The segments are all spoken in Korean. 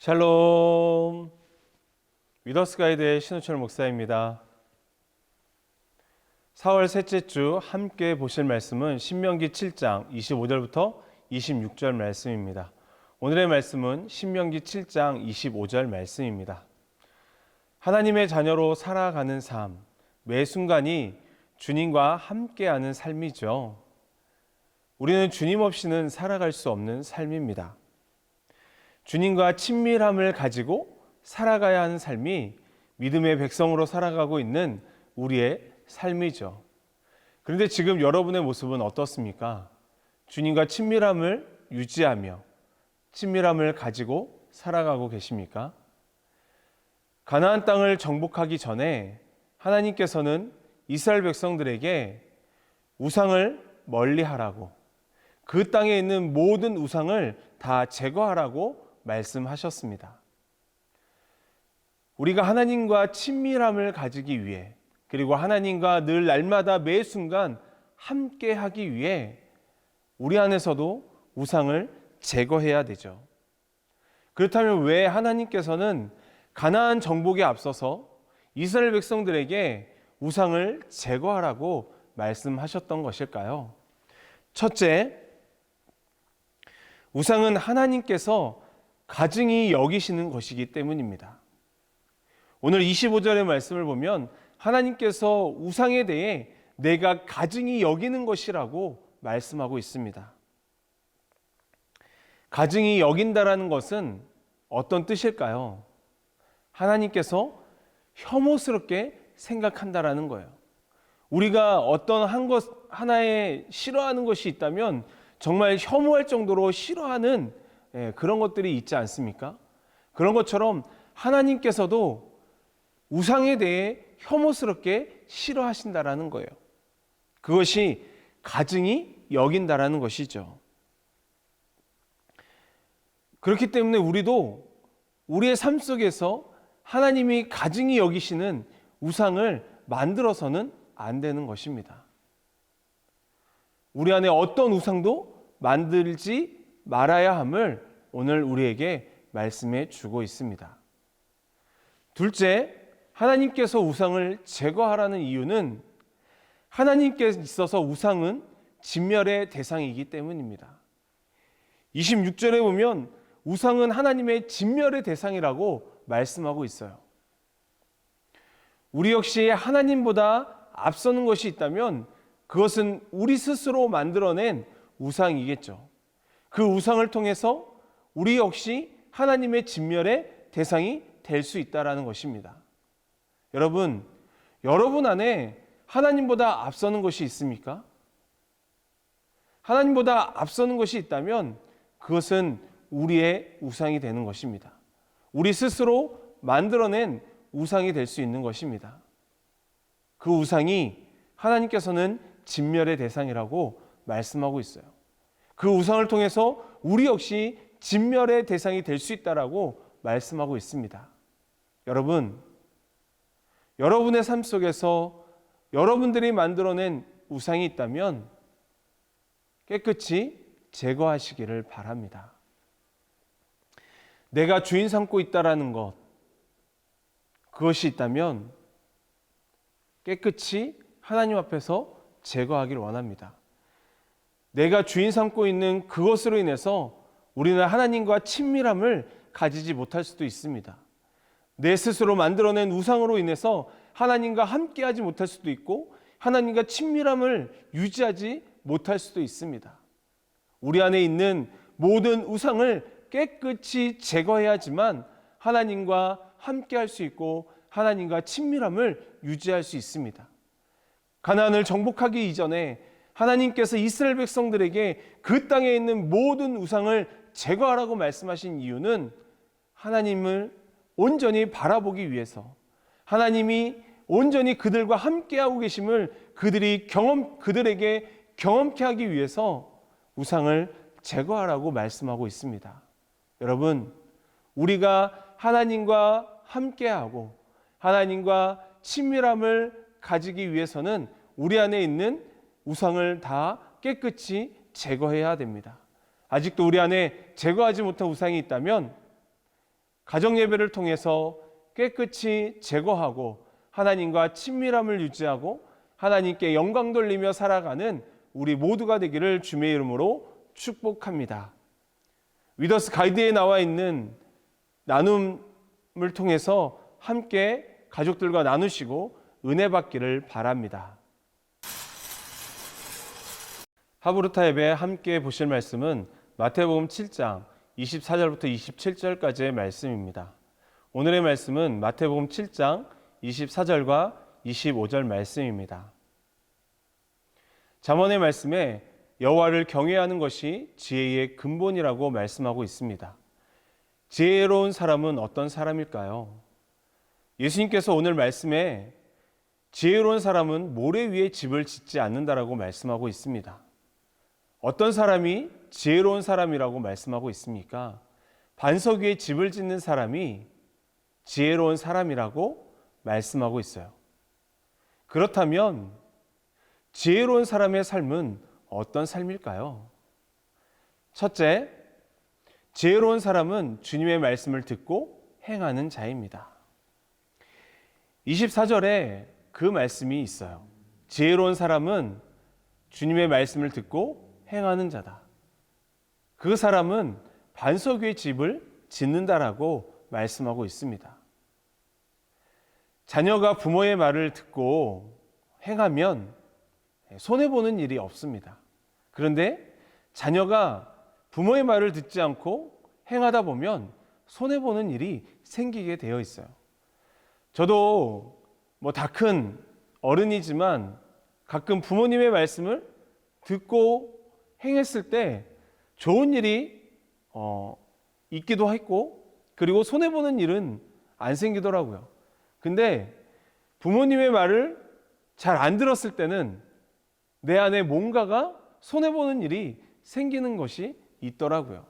샬롬. 위더스 가이드의 신우철 목사입니다. 4월 셋째 주 함께 보실 말씀은 신명기 7장 25절부터 26절 말씀입니다. 오늘의 말씀은 신명기 7장 25절 말씀입니다. 하나님의 자녀로 살아가는 삶, 매 순간이 주님과 함께하는 삶이죠. 우리는 주님 없이는 살아갈 수 없는 삶입니다. 주님과 친밀함을 가지고 살아가야 하는 삶이 믿음의 백성으로 살아가고 있는 우리의 삶이죠. 그런데 지금 여러분의 모습은 어떻습니까? 주님과 친밀함을 유지하며 친밀함을 가지고 살아가고 계십니까? 가나안 땅을 정복하기 전에 하나님께서는 이스라엘 백성들에게 우상을 멀리하라고, 그 땅에 있는 모든 우상을 다 제거하라고 말씀하셨습니다. 우리가 하나님과 친밀함을 가지기 위해, 그리고 하나님과 늘 날마다 매 순간 함께 하기 위해 우리 안에서도 우상을 제거해야 되죠. 그렇다면 왜 하나님께서는 가나안 정복에 앞서서 이스라엘 백성들에게 우상을 제거하라고 말씀하셨던 것일까요? 첫째, 우상은 하나님께서 가증히 여기시는 것이기 때문입니다. 오늘 25절의 말씀을 보면 하나님께서 우상에 대해 내가 가증히 여기는 것이라고 말씀하고 있습니다. 가증히 여긴다라는 것은 어떤 뜻일까요? 하나님께서 혐오스럽게 생각한다라는 거예요. 우리가 어떤 하나에 싫어하는 것이 있다면 정말 혐오할 정도로 싫어하는 그런 것들이 있지 않습니까? 그런 것처럼 하나님께서도 우상에 대해 혐오스럽게 싫어하신다라는 거예요. 그것이 가증히 여긴다라는 것이죠. 그렇기 때문에 우리도 우리의 삶 속에서 하나님이 가증히 여기시는 우상을 만들어서는 안 되는 것입니다. 우리 안에 어떤 우상도 만들지 말아야 함을 오늘 우리에게 말씀해 주고 있습니다. 둘째, 하나님께서 우상을 제거하라는 이유는 하나님께 있어서 우상은 진멸의 대상이기 때문입니다. 26절에 보면 우상은 하나님의 진멸의 대상이라고 말씀하고 있어요. 우리 역시 하나님보다 앞서는 것이 있다면 그것은 우리 스스로 만들어낸 우상이겠죠. 그 우상을 통해서 우리 역시 하나님의 진멸의 대상이 될 수 있다는 것입니다. 여러분 안에 하나님보다 앞서는 것이 있습니까? 하나님보다 앞서는 것이 있다면 그것은 우리의 우상이 되는 것입니다. 우리 스스로 만들어낸 우상이 될 수 있는 것입니다. 그 우상이 하나님께서는 진멸의 대상이라고 말씀하고 있어요. 그 우상을 통해서 우리 역시 진멸의 대상이 될 수 있다라고 말씀하고 있습니다. 여러분의 삶 속에서 여러분들이 만들어낸 우상이 있다면 깨끗이 제거하시기를 바랍니다. 내가 주인 삼고 있다라는 것, 그것이 있다면 깨끗이 하나님 앞에서 제거하기를 원합니다. 내가 주인 삼고 있는 그것으로 인해서 우리는 하나님과 친밀함을 가지지 못할 수도 있습니다. 내 스스로 만들어낸 우상으로 인해서 하나님과 함께하지 못할 수도 있고 하나님과 친밀함을 유지하지 못할 수도 있습니다. 우리 안에 있는 모든 우상을 깨끗이 제거해야지만 하나님과 함께할 수 있고 하나님과 친밀함을 유지할 수 있습니다. 가나안을 정복하기 이전에 하나님께서 이스라엘 백성들에게 그 땅에 있는 모든 우상을 제거하라고 말씀하신 이유는 하나님을 온전히 바라보기 위해서, 하나님이 온전히 그들과 함께하고 계심을 그들에게 경험케 하기 위해서 우상을 제거하라고 말씀하고 있습니다. 여러분, 우리가 하나님과 함께하고 하나님과 친밀함을 가지기 위해서는 우리 안에 있는 우상을 다 깨끗이 제거해야 됩니다. 아직도 우리 안에 제거하지 못한 우상이 있다면 가정 예배를 통해서 깨끗이 제거하고 하나님과 친밀함을 유지하고 하나님께 영광 돌리며 살아가는 우리 모두가 되기를 주님의 이름으로 축복합니다. 위더스 가이드에 나와 있는 나눔을 통해서 함께 가족들과 나누시고 은혜 받기를 바랍니다. 하브루타 예배 함께 보실 말씀은 마태복음 7장 24절부터 27절까지의 말씀입니다. 오늘의 말씀은 마태복음 7장 24절과 25절 말씀입니다. 잠언의 말씀에 여호와를 경외하는 것이 지혜의 근본이라고 말씀하고 있습니다. 지혜로운 사람은 어떤 사람일까요? 예수님께서 오늘 말씀에 지혜로운 사람은 모래 위에 집을 짓지 않는다라고 말씀하고 있습니다. 어떤 사람이 지혜로운 사람이라고 말씀하고 있습니까? 반석 위에 집을 짓는 사람이 지혜로운 사람이라고 말씀하고 있어요. 그렇다면 지혜로운 사람의 삶은 어떤 삶일까요? 첫째, 지혜로운 사람은 주님의 말씀을 듣고 행하는 자입니다. 24절에 그 말씀이 있어요. 지혜로운 사람은 주님의 말씀을 듣고 행하는 자다. 그 사람은 반석 위에 집을 짓는다라고 말씀하고 있습니다. 자녀가 부모의 말을 듣고 행하면 손해보는 일이 없습니다. 그런데 자녀가 부모의 말을 듣지 않고 행하다 보면 손해보는 일이 생기게 되어 있어요. 저도 다 큰 어른이지만 가끔 부모님의 말씀을 듣고 행했을 때 좋은 일이 있기도 했고 그리고 손해보는 일은 안 생기더라고요. 근데 부모님의 말을 잘 안 들었을 때는 내 안에 뭔가가 손해보는 일이 생기는 것이 있더라고요.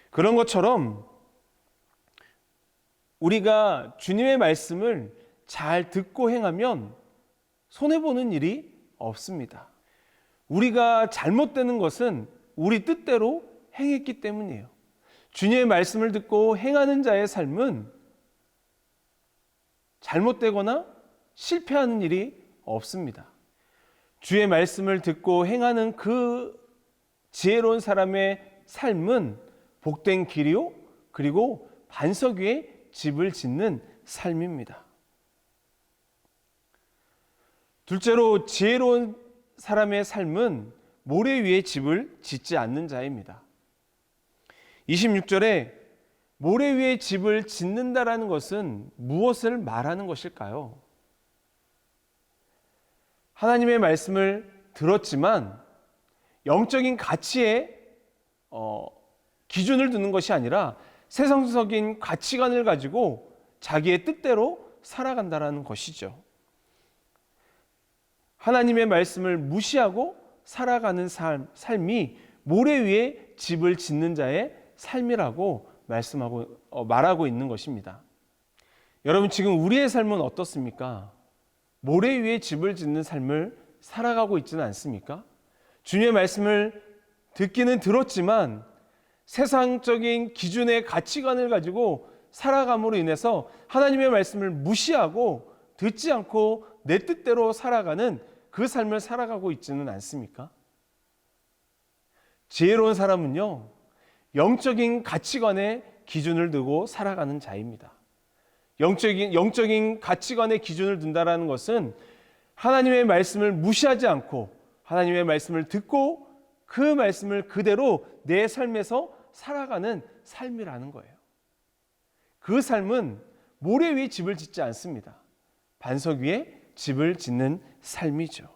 그런 것처럼 우리가 주님의 말씀을 잘 듣고 행하면 손해보는 일이 없습니다. 우리가 잘못되는 것은 우리 뜻대로 행했기 때문이에요. 주님의 말씀을 듣고 행하는 자의 삶은 잘못되거나 실패하는 일이 없습니다. 주의 말씀을 듣고 행하는 그 지혜로운 사람의 삶은 복된 길이요 그리고 반석 위에 집을 짓는 삶입니다. 둘째로 지혜로운 사람의 삶은 모래 위에 집을 짓지 않는 자입니다. 26절에 모래 위에 집을 짓는다라는 것은 무엇을 말하는 것일까요? 하나님의 말씀을 들었지만 영적인 가치에 기준을 두는 것이 아니라 세상적인 가치관을 가지고 자기의 뜻대로 살아간다라는 것이죠. 하나님의 말씀을 무시하고 살아가는 삶이 모래 위에 집을 짓는 자의 삶이라고 말하고 있는 것입니다. 여러분, 지금 우리의 삶은 어떻습니까? 모래 위에 집을 짓는 삶을 살아가고 있지는 않습니까? 주님의 말씀을 듣기는 들었지만 세상적인 기준의 가치관을 가지고 살아감으로 인해서 하나님의 말씀을 무시하고 듣지 않고 내 뜻대로 살아가는 그 삶을 살아가고 있지는 않습니까? 지혜로운 사람은요, 영적인 가치관에 기준을 두고 살아가는 자입니다. 영적인 가치관의 기준을 둔다라는 것은 하나님의 말씀을 무시하지 않고 하나님의 말씀을 듣고 그 말씀을 그대로 내 삶에서 살아가는 삶이라는 거예요. 그 삶은 모래 위에 집을 짓지 않습니다. 반석 위에 집을 짓는 삶이죠.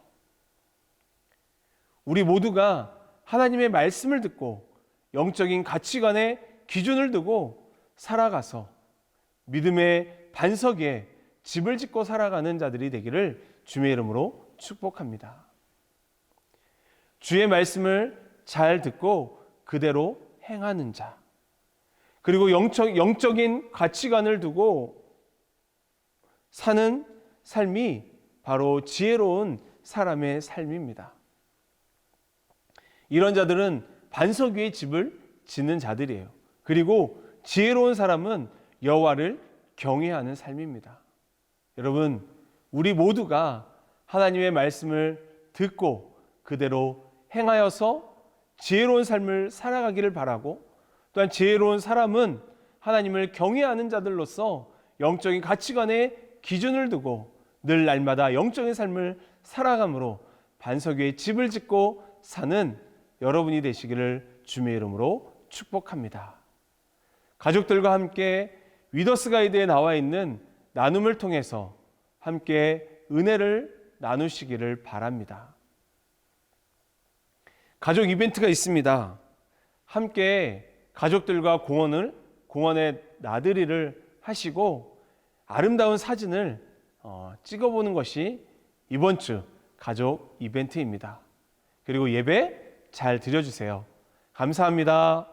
우리 모두가 하나님의 말씀을 듣고 영적인 가치관에 기준을 두고 살아가서 믿음의 반석 위에 집을 짓고 살아가는 자들이 되기를 주의 이름으로 축복합니다. 주의 말씀을 잘 듣고 그대로 행하는 자, 그리고 영적인 가치관을 두고 사는 삶이 바로 지혜로운 사람의 삶입니다. 이런 자들은 반석 위에 집을 짓는 자들이에요. 그리고 지혜로운 사람은 여호와를 경외하는 삶입니다. 여러분, 우리 모두가 하나님의 말씀을 듣고 그대로 행하여서 지혜로운 삶을 살아가기를 바라고, 또한 지혜로운 사람은 하나님을 경외하는 자들로서 영적인 가치관에 기준을 두고 늘 날마다 영적인 삶을 살아감으로 반석 위에 집을 짓고 사는 여러분이 되시기를 주님의 이름으로 축복합니다. 가족들과 함께 위더스 가이드에 나와 있는 나눔을 통해서 함께 은혜를 나누시기를 바랍니다. 가족 이벤트가 있습니다. 함께 가족들과 공원에 나들이를 하시고 아름다운 사진을 찍어보는 것이 이번 주 가족 이벤트입니다. 그리고 예배 잘 드려주세요. 감사합니다.